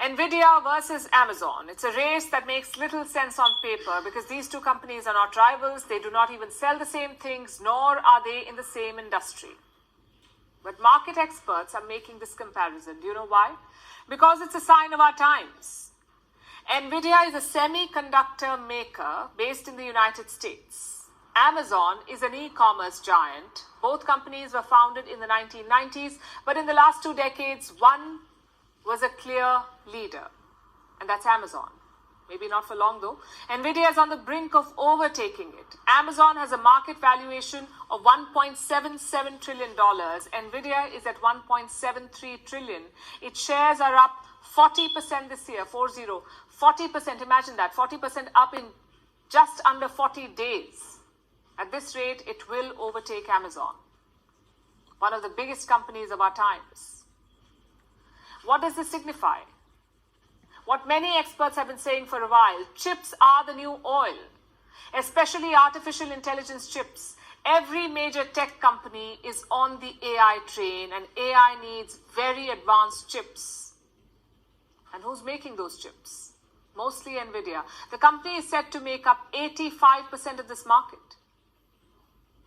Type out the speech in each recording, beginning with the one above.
Nvidia versus Amazon. It's a race that makes little sense on paper because these two companies are not rivals. They do not even sell the same things, nor are they in the same industry. But market experts are making this comparison. Do you know why? Because it's a sign of our times. Nvidia is a semiconductor maker based in the United States. Amazon is an e-commerce giant. Both companies were founded in the 1990s, but in the last 2 decades, one was a clear leader, and that's Amazon. Maybe not for long though. Nvidia is on the brink of overtaking it. Amazon has a market valuation of $1.77 trillion. Nvidia is at $1.73 trillion. Its shares are up 40% this year, 40%. Imagine that, 40% up in just under 40 days. At this rate, it will overtake Amazon, one of the biggest companies of our times. What does this signify? What many experts have been saying for a while: chips are the new oil, especially artificial intelligence chips. Every major tech company is on the AI train, and AI needs very advanced chips. And who's making those chips? Mostly Nvidia. The company is set to make up 85% of this market.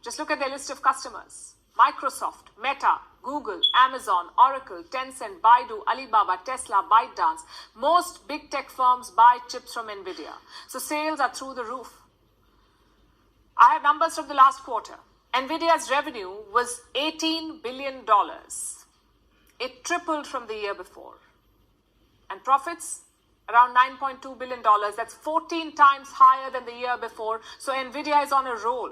Just look at their list of customers: Microsoft, Meta, Google, Amazon, Oracle, Tencent, Baidu, Alibaba, Tesla, ByteDance. Most big tech firms buy chips from Nvidia. So sales are through the roof. I have numbers from the last quarter. Nvidia's revenue was $18 billion. It tripled from the year before. And profits? Around $9.2 billion. That's 14 times higher than the year before. So Nvidia is on a roll,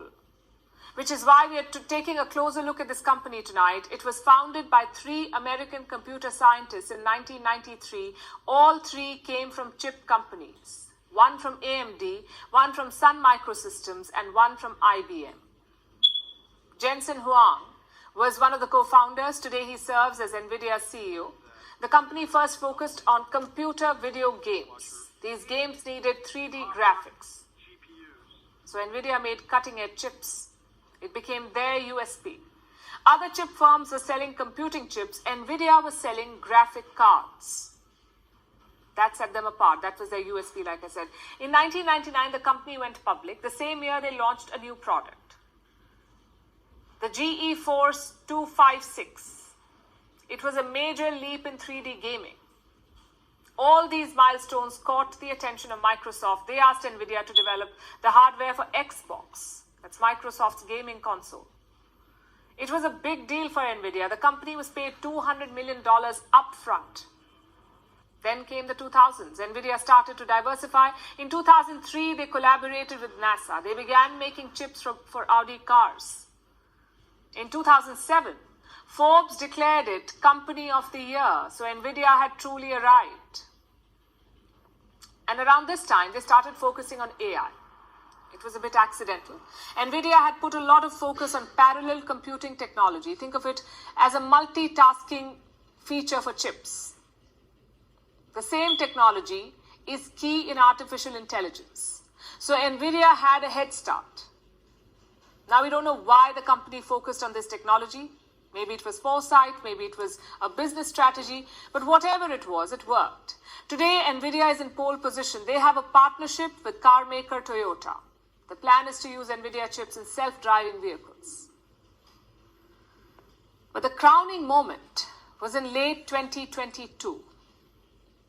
which is why we are taking a closer look at this company tonight. It was founded by 3 American computer scientists in 1993. All 3 came from chip companies. 1 from AMD, 1 from Sun Microsystems, and 1 from IBM. Jensen Huang was one of the co-founders. Today he serves as Nvidia's CEO. The company first focused on computer video games. These games needed 3D graphics. So Nvidia made cutting-edge chips. It became their USP. Other chip firms were selling computing chips. Nvidia was selling graphic cards. That set them apart. That was their USP, like I said. In 1999, the company went public. The same year, they launched a new product, the GeForce 256. It was a major leap in 3D gaming. All these milestones caught the attention of Microsoft. They asked Nvidia to develop the hardware for Xbox. That's Microsoft's gaming console. It was a big deal for Nvidia. The company was paid $200 million upfront. Then came the 2000s. Nvidia started to diversify. In 2003, they collaborated with NASA. They began making chips for Audi cars. In 2007, Forbes declared it Company of the Year. So Nvidia had truly arrived. And around this time, they started focusing on AI. It was a bit accidental. Nvidia had put a lot of focus on parallel computing technology. Think of it as a multitasking feature for chips. The same technology is key in artificial intelligence. So Nvidia had a head start. Now we don't know why the company focused on this technology. Maybe it was foresight, maybe it was a business strategy, but whatever it was, it worked. Today, Nvidia is in pole position. They have a partnership with car maker Toyota. The plan is to use Nvidia chips in self-driving vehicles. But the crowning moment was in late 2022.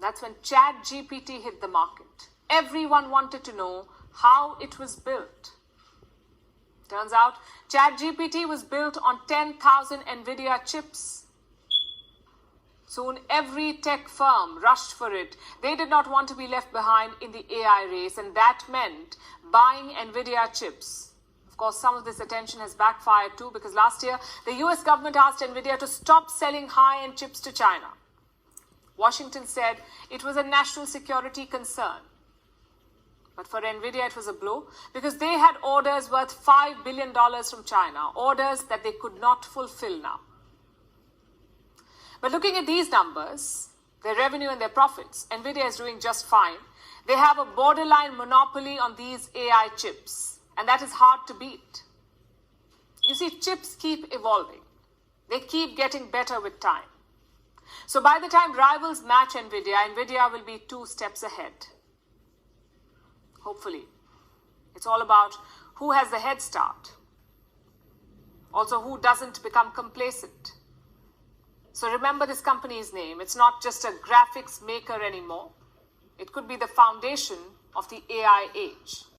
That's when ChatGPT hit the market. Everyone wanted to know how it was built. Turns out, ChatGPT was built on 10,000 Nvidia chips. Soon, every tech firm rushed for it. They did not want to be left behind in the AI race, and that meant buying Nvidia chips. Of course, some of this attention has backfired too, because last year, the US government asked Nvidia to stop selling high-end chips to China. Washington said it was a national security concern. But for Nvidia, it was a blow because they had orders worth $5 billion from China, orders that they could not fulfill now. But looking at these numbers, their revenue and their profits, Nvidia is doing just fine. They have a borderline monopoly on these AI chips, and that is hard to beat. You see, chips keep evolving. They keep getting better with time. So by the time rivals match Nvidia, Nvidia will be 2 steps ahead. Hopefully. It's all about who has the head start. Also, who doesn't become complacent. So remember this company's name. It's not just a graphics maker anymore. It could be the foundation of the AI age.